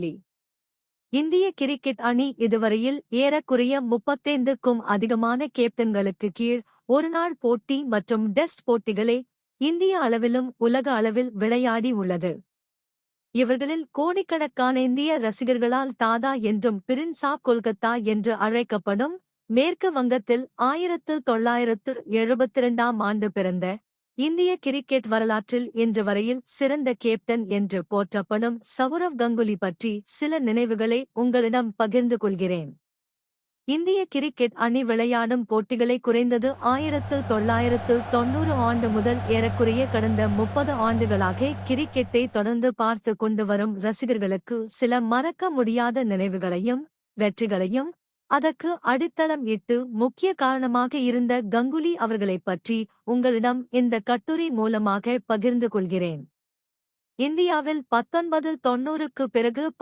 கங்குலி. இந்திய கிரிக்கெட் அணி இதுவரையில் ஏறக்குறைய 35க்கும் அதிகமான கேப்டன்களுக்கு கீழ் ஒருநாள் போட்டி மற்றும் டெஸ்ட் போட்டிகளை இந்திய அளவிலும் உலக அளவில் விளையாடி உள்ளது. இவர்களில் கோடிக்கணக்கான இந்திய ரசிகர்களால் தாதா என்றும் பிரின்ஸ் ஆப் கொல்கத்தா என்று அழைக்கப்படும் மேற்கு வங்கத்தில் 1972ஆம் ஆண்டு பிறந்த இந்திய கிரிக்கெட் வரலாற்றில் இன்று வரையில் சிறந்த கேப்டன் என்று போற்றப்படும் சவுரவ் கங்குலி பற்றி சில நினைவுகளை உங்களிடம் பகிர்ந்து கொள்கிறேன். இந்திய கிரிக்கெட் அணி விளையாடும் போட்டிகளை குறைந்தது 1990 ஆண்டு முதல் ஏறக்குறைய கடந்த 30 ஆண்டுகளாக கிரிக்கெட்டை தொடர்ந்து பார்த்து கொண்டு வரும் ரசிகர்களுக்கு சில மறக்க முடியாத நினைவுகளையும் வெற்றிகளையும் அதற்கு அடித்தளம் இட்டு முக்கிய காரணமாக இருந்த கங்குலி அவர்களைப் பற்றி உங்களிடம் இந்த கட்டுரை மூலமாக பகிர்ந்து கொள்கிறேன். இந்தியாவில் 1990க்கு பிறகு